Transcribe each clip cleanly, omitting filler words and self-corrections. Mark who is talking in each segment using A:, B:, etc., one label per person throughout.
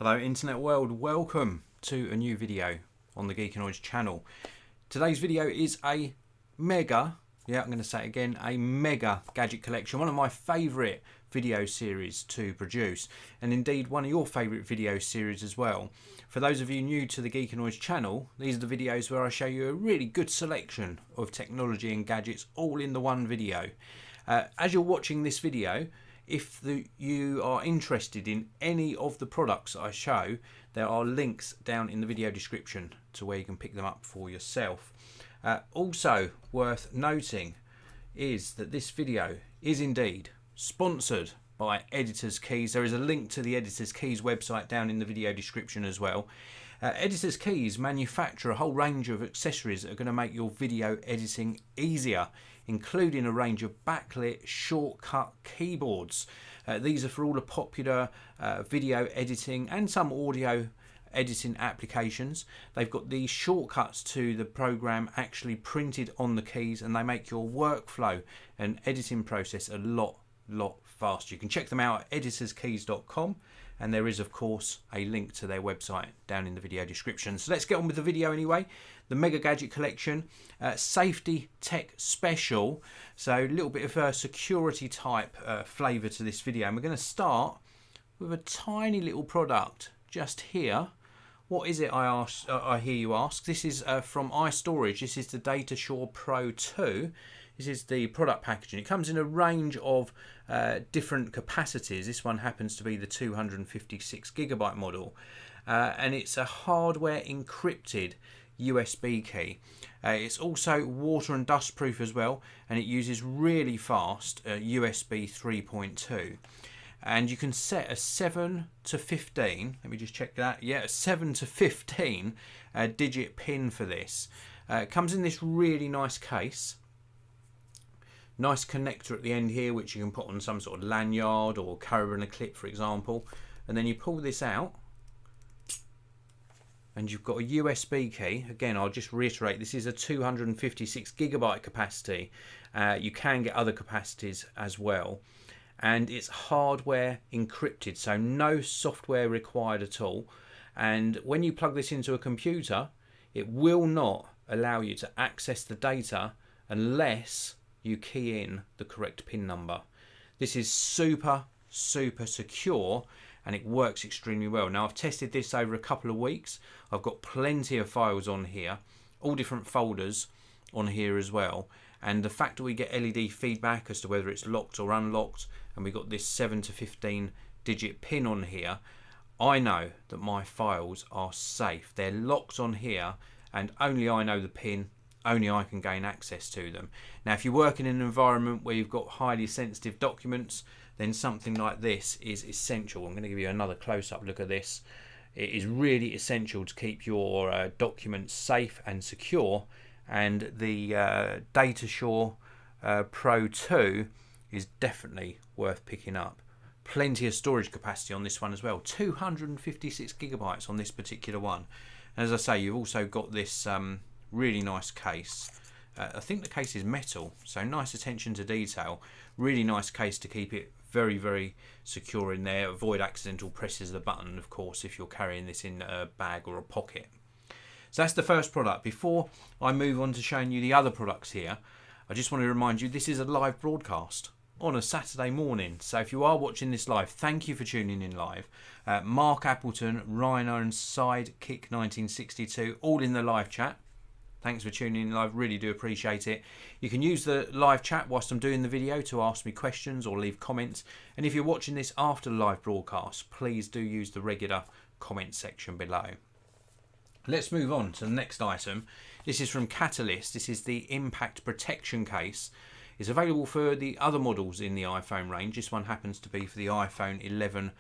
A: Hello internet world, welcome to a new video on the Geekanoids channel. Today's video is a mega, I'm going to say it again, a mega gadget collection, one of my favourite video series to produce, and indeed one of your favourite video series as well. For those of you new to the Geekanoids channel, these are the videos where I show you a really good selection of technology and gadgets all in the one video. As you're watching this video, if you are interested in any of the products I show, there are links down in the video description to where you can pick them up for yourself. Also worth noting is that this video is indeed sponsored by Editor's Keys. There is a link to the Editor's Keys website down in the video description as well. Editor's Keys manufacture a whole range of accessories that are going to make your video editing easier, including a range of backlit shortcut keyboards. These are for all the popular video editing and some audio editing applications. They've got the shortcuts to the program actually printed on the keys, and they make your workflow and editing process a lot faster. You can check them out at editorskeys.com, and there is of course a link to their website down in the video description. So let's get on with the video anyway. The Mega Gadget Collection, safety tech special, so a little bit of a security type flavour to this video, and we're going to start with a tiny little product just here. What is it, I hear you ask? This is from iStorage. This is the DataShur Pro 2. This is the product packaging. It comes in a range of different capacities. This one happens to be the 256GB model, and it's a hardware encrypted USB key. It's also water and dust proof as well, and it uses really fast USB 3.2. And you can set a 7 to 15, let me just check that, yeah, a 7 to 15 digit pin for this. It comes in this really nice case. Nice connector at the end here, which you can put on some sort of lanyard or carabiner clip, for example. And then you pull this out, and you've got a USB key. Again, I'll just reiterate, this is a 256GB capacity. You can get other capacities as well. And it's hardware encrypted, so no software required at all. And when you plug this into a computer, it will not allow you to access the data unless you key in the correct pin number. This is super secure, and it works extremely well. Now, I've tested this over a couple of weeks. I've got plenty of files on here, all different folders on here as well. And the fact that we get LED feedback as to whether it's locked or unlocked, and we got this 7 to 15 digit pin on here, I know that my files are safe. They're locked on here, and only I know the pin, only I can gain access to them. Now, if you work in an environment where you've got highly sensitive documents, then something like this is essential. I'm going to give you another close-up look at this. It is really essential to keep your documents safe and secure, and the DataShur Pro 2 is definitely worth picking up. Plenty of storage capacity on this one as well, 256GB on this particular one. And as I say, you've also got this really nice case. I think the case is metal, so nice attention to detail. Really nice case to keep it very secure in there. Avoid accidental presses of the button, of course, if you're carrying this in a bag or a pocket. So that's the first product. Before I move on to showing you the other products here, I just want to remind you this is a live broadcast on a Saturday morning. So if you are watching this live, thank you for tuning in live. Mark Appleton, Rhino and Sidekick 1962, all in the live chat. Thanks for tuning in live, really do appreciate it. You can use the live chat whilst I'm doing the video to ask me questions or leave comments. And if you're watching this after the live broadcast, please do use the regular comment section below. Let's move on to the next item. This is from Catalyst. This is the Impact Protection Case. It's available for the other models in the iPhone range. This one happens to be for the iPhone 11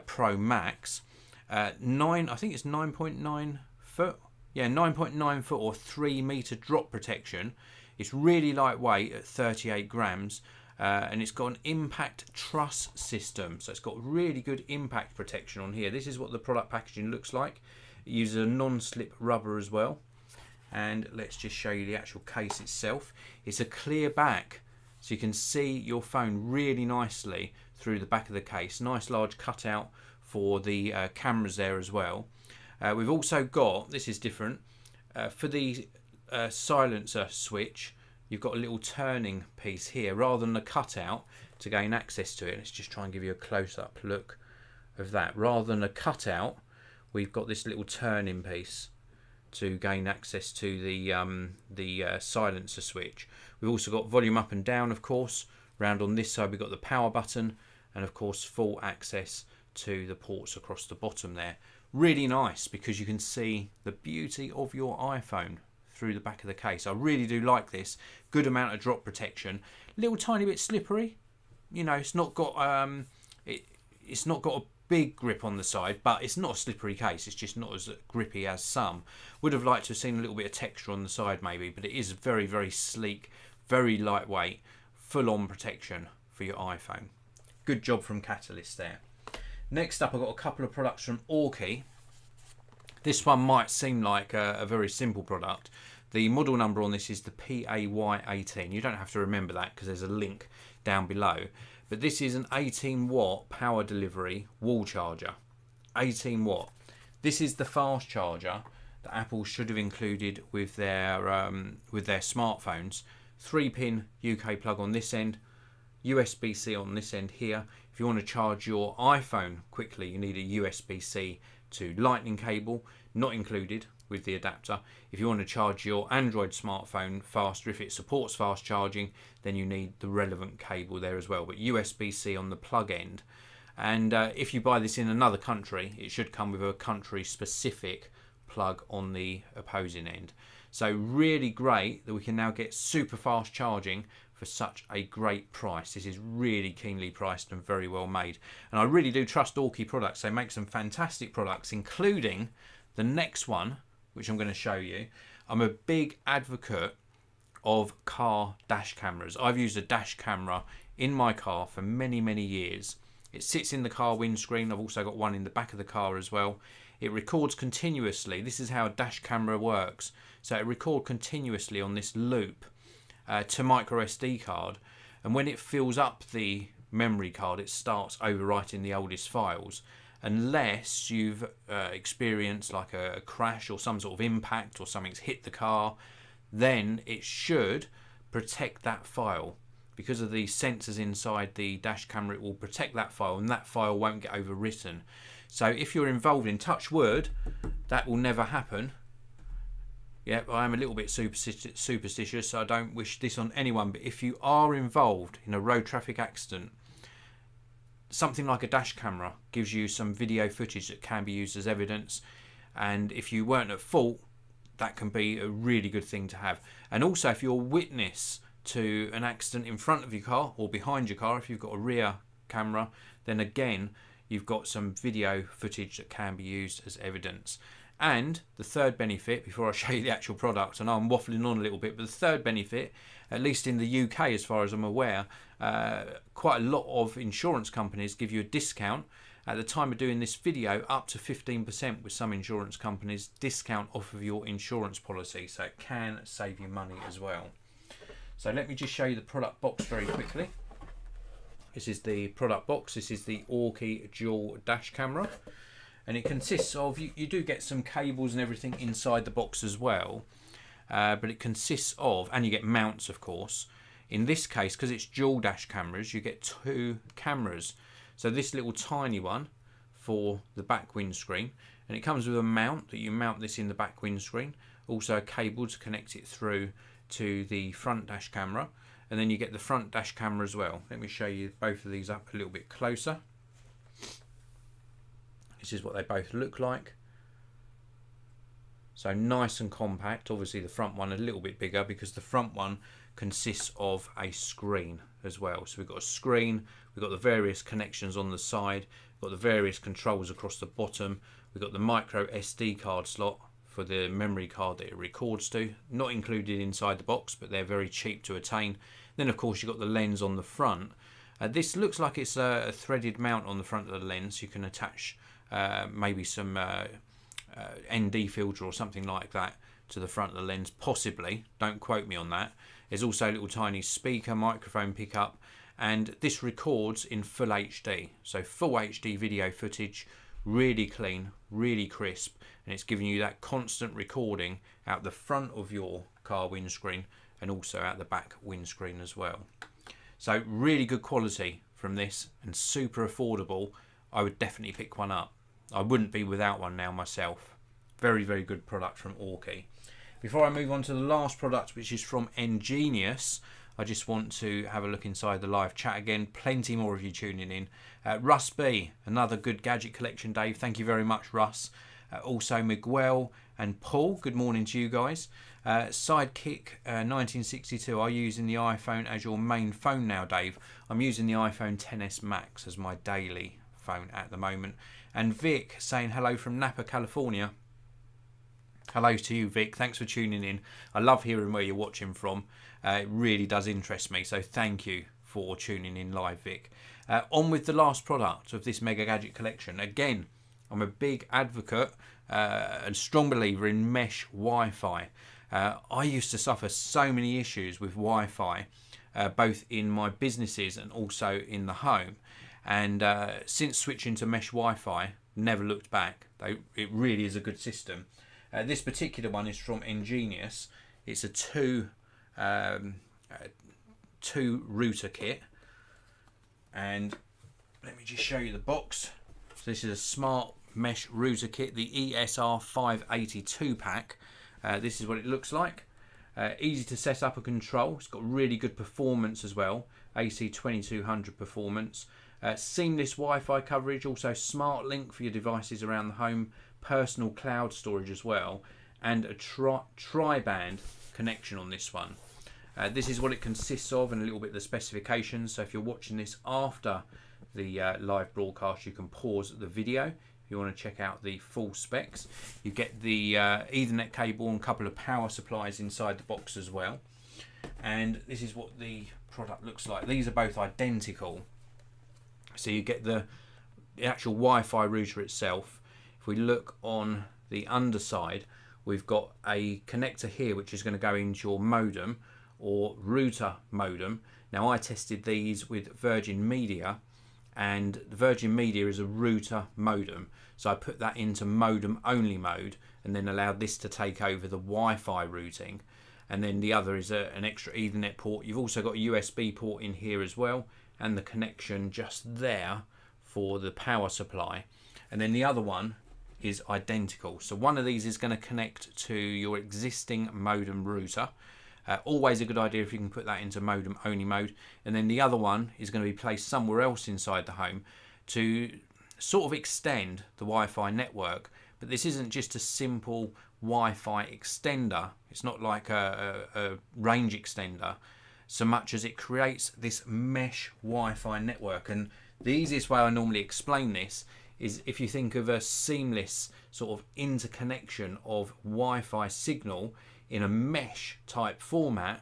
A: Pro Max. I think it's 9.9 foot. Yeah, 9.9 foot or 3 meter drop protection. It's really lightweight at 38 grams. And it's got an impact truss system. So it's got really good impact protection on here. This is what the product packaging looks like. It uses a non-slip rubber as well. And let's just show you the actual case itself. It's a clear back, so you can see your phone really nicely through the back of the case. Nice large cutout for the cameras there as well. We've also got, this is different, for the silencer switch, you've got a little turning piece here rather than a cutout to gain access to it. Let's just try and give you a close-up look of that. Rather than a cutout, we've got this little turning piece to gain access to the silencer switch. We've also got volume up and down, of course. Round on this side we've got the power button, and of course full access to the ports across the bottom there. Really nice because you can see the beauty of your iPhone through the back of the case. I really do like this. Good amount of drop protection. Little tiny bit slippery. You know, it's not got it's not got a big grip on the side, but it's not a slippery case. It's just not as grippy as some. Would have liked to have seen a little bit of texture on the side maybe, but it is very, very sleek, very lightweight, full-on protection for your iPhone. Good job from Catalyst there. Next up, I've got a couple of products from AUKEY. This one might seem like a very simple product. The model number on this is the PAY18. You don't have to remember that because there's a link down below. But this is an 18 watt power delivery wall charger. 18 watt. This is the fast charger that Apple should have included with their smartphones. 3-pin UK plug on this end, USB-C on this end here. If you want to charge your iPhone quickly, you need a USB-C to Lightning cable, not included with the adapter. If you want to charge your Android smartphone faster, if it supports fast charging, then you need the relevant cable there as well, but USB-C on the plug end. And if you buy this in another country, it should come with a country specific plug on the opposing end. So really great that we can now get super fast charging for such a great price. This is really keenly priced and very well made. And I really do trust AUKEY products. They make some fantastic products, including the next one, which I'm going to show you. I'm a big advocate of car dash cameras. I've used a dash camera in my car for many, many years. It sits in the car windscreen. I've also got one in the back of the car as well. It records continuously. This is how a dash camera works. So it records continuously on this loop to micro SD card, and when it fills up the memory card, it starts overwriting the oldest files. Unless you've experienced like a crash or some sort of impact or something's hit the car, then it should protect that file. Because of the sensors inside the dash camera, it will protect that file and that file won't get overwritten. So if you're involved in, touch wood, that will never happen. Yeah, I am a little bit superstitious, so I don't wish this on anyone, but if you are involved in a road traffic accident, something like a dash camera gives you some video footage that can be used as evidence, and if you weren't at fault, that can be a really good thing to have. And also, if you're witness to an accident in front of your car or behind your car, if you've got a rear camera, then again you've got some video footage that can be used as evidence. And the third benefit, before I show you the actual product, I know I'm waffling on a little bit, but the third benefit, at least in the UK as far as I'm aware, quite a lot of insurance companies give you a discount. At the time of doing this video, up to 15% with some insurance companies, discount off of your insurance policy, so it can save you money as well. So let me just show you the product box very quickly. This is the product box. This is the AUKEY Dual Dash Camera. And it consists of, you do get some cables and everything inside the box as well, but it consists of, and you get mounts of course. In this case, because it's dual dash cameras, you get 2 cameras. So this little tiny one for the back windscreen, and it comes with a mount that you mount this in the back windscreen, also a cable to connect it through to the front dash camera, and then you get the front dash camera as well. Let me show you both of these up a little bit closer. This is what they both look like. So nice and compact. Obviously the front one a little bit bigger because the front one consists of a screen as well. So we've got a screen, we've got the various connections on the side, we've got the various controls across the bottom, we've got the micro SD card slot for the memory card that it records to, not included inside the box, but they're very cheap to attain. Then of course you've got the lens on the front. This looks like it's a threaded mount on the front of the lens. You can attach maybe some ND filter or something like that to the front of the lens, possibly, don't quote me on that. There's also a little tiny speaker microphone pickup, and this records in full HD, so full HD video footage, really clean, really crisp, and it's giving you that constant recording out the front of your car windscreen and also out the back windscreen as well. So really good quality from this and super affordable. I would definitely pick one up. I wouldn't be without one now myself. Very, very good product from AUKEY. Before I move on to the last product, which is from EnGenius, I just want to have a look inside the live chat again. Plenty more of you tuning in. Russ B, another good gadget collection, Dave. Thank you very much, Russ. Also Miguel and Paul, good morning to you guys. Sidekick 1962, are you using the iPhone as your main phone now, Dave? I'm using the iPhone XS Max as my daily phone at the moment. And Vic saying hello from Napa, California. Hello to you, Vic. Thanks for tuning in. I love hearing where you're watching from. It really does interest me, so thank you for tuning in live, Vic. On with the last product of this Mega Gadget Collection. Again, I'm a big advocate and strong believer in Mesh WiFi. I used to suffer so many issues with Wi-Fi, both in my businesses and also in the home. And since switching to Mesh Wi-Fi, never looked back. It really is a good system. This particular one is from EnGenius. It's a two router kit, and let me just show you the box. So this is a smart mesh router kit, the ESR 582 pack. This is what it looks like. Easy to set up and control. It's got really good performance as well, AC 2200 performance. Seamless Wi-Fi coverage, also smart link for your devices around the home, personal cloud storage as well, and a tri-band connection on this one. This is what it consists of and a little bit of the specifications. So if you're watching this after the live broadcast, you can pause the video if you want to check out the full specs. You get the Ethernet cable and a couple of power supplies inside the box as well. And this is what the product looks like. These are both identical. So you get the actual Wi-Fi router itself. If we look on the underside, we've got a connector here which is going to go into your modem or router modem. Now I tested these with Virgin Media, and the Virgin Media is a router modem, so I put that into modem only mode and then allowed this to take over the Wi-Fi routing. And then the other is an extra Ethernet port. You've also got a USB port in here as well, and the connection just there for the power supply. And then the other one is identical. So one of these is going to connect to your existing modem router. Always a good idea if you can put that into modem only mode. And then the other one is going to be placed somewhere else inside the home to sort of extend the Wi-Fi network. But this isn't just a simple Wi-Fi extender. It's not like a range extender, so much as it creates this mesh Wi-Fi network. And the easiest way I normally explain this is if you think of a seamless sort of interconnection of Wi-Fi signal in a mesh type format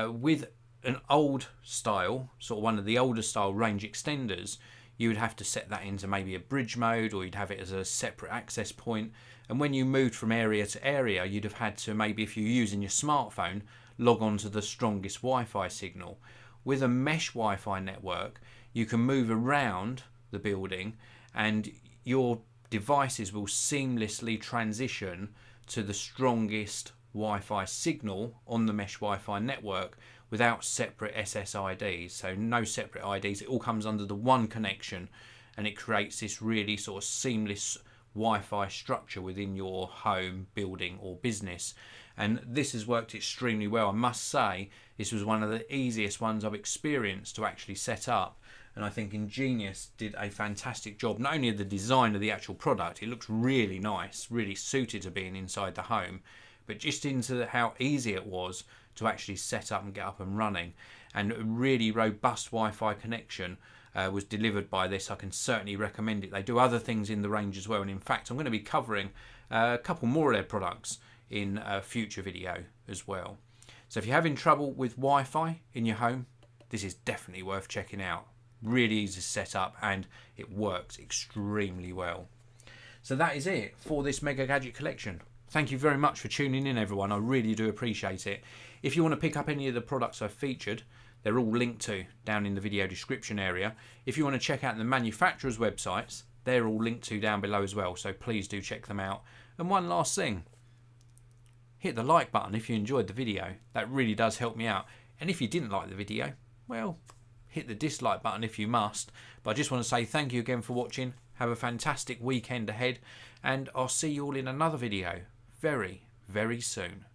A: with an old style, sort of one of the older style range extenders, you would have to set that into maybe a bridge mode, or you'd have it as a separate access point. And when you moved from area to area, you'd have had to, maybe if you're using your smartphone, log on to the strongest Wi-Fi signal. With a mesh Wi-Fi network, you can move around the building and your devices will seamlessly transition to the strongest Wi-Fi signal on the mesh Wi-Fi network without separate SSIDs. So no separate IDs, it all comes under the one connection, and it creates this really sort of seamless Wi-Fi structure within your home, building or business. And this has worked extremely well. I must say this was one of the easiest ones I've experienced to actually set up, and I think EnGenius did a fantastic job, not only of the design of the actual product, it looks really nice, really suited to being inside the home, but just into how easy it was to actually set up and get up and running. And a really robust Wi-Fi connection was delivered by this. I can certainly recommend it. They do other things in the range as well, and in fact I'm going to be covering a couple more of their products in a future video as well. So if you're having trouble with Wi-Fi in your home, this is definitely worth checking out. Really easy to set up and it works extremely well. So that is it for this Mega Gadget Collection. Thank you very much for tuning in, everyone. I really do appreciate it. If you want to pick up any of the products I've featured, they're all linked to down in the video description area. If you want to check out the manufacturers' websites, they're all linked to down below as well, so please do check them out. And one last thing, hit the like button if you enjoyed the video. That really does help me out. And if you didn't like the video, well, hit the dislike button if you must. But I just want to say thank you again for watching. Have a fantastic weekend ahead, and I'll see you all in another video very, very soon.